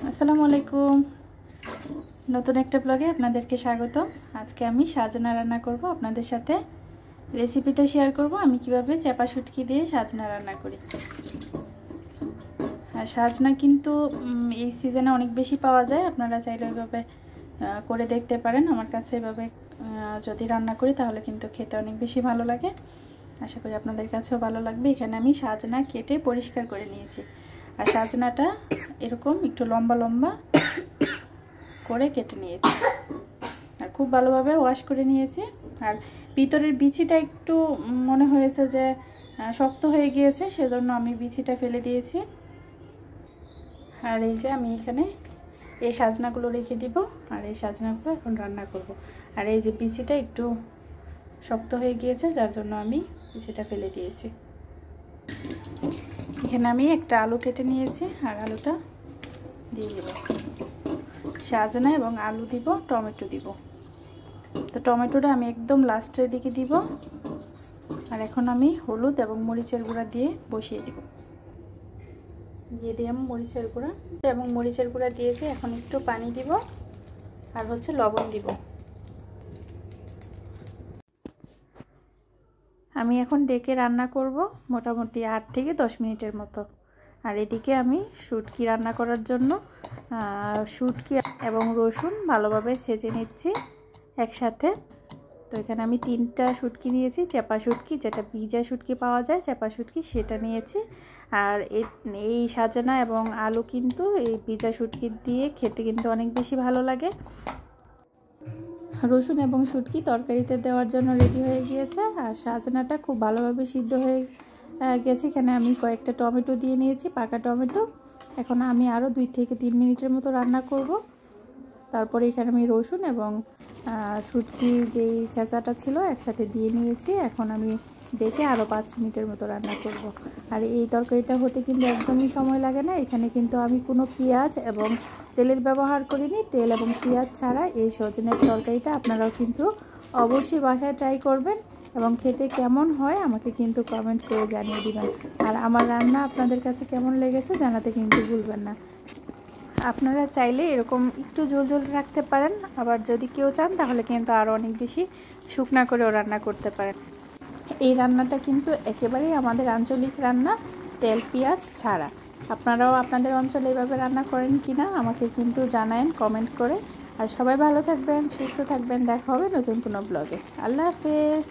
আসসালামু আলাইকুম। নতুন একটা ব্লগে আপনাদেরকে স্বাগত। আজকে আমি সাজনা রান্না করব, আপনাদের সাথে রেসিপিটা শেয়ার করব আমি কিভাবে চাপা শুটকি দিয়ে সাজনা রান্না করি। আর সাজনা কিন্তু এই সিজনে অনেক বেশি পাওয়া যায়, আপনারা চাইলে ওইভাবে করে দেখতে পারেন। আমার কাছে এভাবে যদি রান্না করি তাহলে কিন্তু খেতে অনেক বেশি ভালো লাগে। আশা করি আপনাদের কাছেও ভালো লাগবে। এখানে আমি সাজনা কেটে পরিষ্কার করে নিয়েছি, আর সাজনাটা এরকম একটু লম্বা লম্বা করে কেটে নিয়েছি আর খুব ভালোভাবে ওয়াশ করে নিয়েছি। আর ভিতরের বিচিটা একটু মনে হয়েছে যে শক্ত হয়ে গিয়েছে, সেজন্য আমি বিচিটা ফেলে দিয়েছি। আর এই যে আমি এখানে এই সাজনাগুলো রেখে দিব, আর এই সাজনাগুলো এখন রান্না করব। আর এই যে বিচিটা একটু শক্ত হয়ে গিয়েছে, যার জন্য আমি বিচিটা ফেলে দিয়েছি। এখানে আমি একটা আলু কেটে নিয়েছি, আর আলুটা দিয়ে দেব। সাজনা এবং আলু দিব, টমেটো দিব। তো টমেটোটা আমি একদম লাস্টের দিকে দিব। আর এখন আমি হলুদ এবং মরিচের গুঁড়া দিয়ে বসিয়ে দিব। দিয়ে দিলাম মরিচের গুঁড়া এবং মরিচের গুঁড়া দিয়েছি। এখন একটু পানি দিব আর লবণ দিব। আমি এখন ডেকে রান্না করব মোটামুটি 8 থেকে 10 মিনিটের মতো। আর এদিকে আমি শুটকি রান্না করার জন্য শুটকি এবং রসুন ভালোভাবে ছেঁচে নিচ্ছি একসাথে। তো এখানে আমি 3টা শুটকি নিয়েছি, চাপা শুটকি, যেটা ভিজা শুটকি পাওয়া যায় চাপা শুটকি, সেটা নিয়েছি। আর এই সাজনা এবং আলু কিন্তু এই ভিজা শুটকি দিয়ে খেতে কিন্তু অনেক বেশি ভালো লাগে। রসুন এবং শুটকি তরকারিতে দেওয়ার জন্য রেডি হয়ে গিয়েছে, আর সাজনাটা খুব ভালোভাবে সিদ্ধ হয়ে গেছে। এখানে আমি কয়েকটা টমেটো দিয়ে নিয়েছি, পাকা টমেটো। এখন আমি আরও 2 থেকে 3 মিনিটের মতো রান্না করব। তারপরে এখানে আমি রসুন এবং শুটকি যেই ছেঁচাটা ছিল একসাথে দিয়ে নিয়েছি। এখন আমি ডেকে আরও 5 মিনিটের মতো রান্না করব। আর এই তরকারিটা হতে কিন্তু একদমই সময় লাগে না। এখানে কিন্তু আমি কোনো পেঁয়াজ এবং তেলের ব্যবহার করিনি। তেল এবং পেঁয়াজ ছাড়া এই সজনের তরকারিটা আপনারাও কিন্তু অবশ্যই বাসায় ট্রাই করবেন এবং খেতে কেমন হয় আমাকে কিন্তু কমেন্ট করে জানিয়ে দিবেন। আর আমার রান্না আপনাদের কাছে কেমন লেগেছে জানাতে কিন্তু ভুলবেন না। আপনারা চাইলে এরকম একটু ঝোল ঝোল রাখতে পারেন, আবার যদি কেউ চান তাহলে কিন্তু আরও অনেক বেশি শুকনা করেও রান্না করতে পারেন। এই রান্নাটা কিন্তু একেবারেই আমাদের আঞ্চলিক রান্না, তেল পেঁয়াজ ছাড়া। আপনারাও আপনাদের অঞ্চলে এইভাবে রান্না করেন কিনা আমাকে কিন্তু জানায়েন কমেন্ট করে। আর সবাই ভালো থাকবেন, সুস্থ থাকবেন। দেখা হবে নতুন কোনো ব্লগে। আল্লাহ হাফেজ।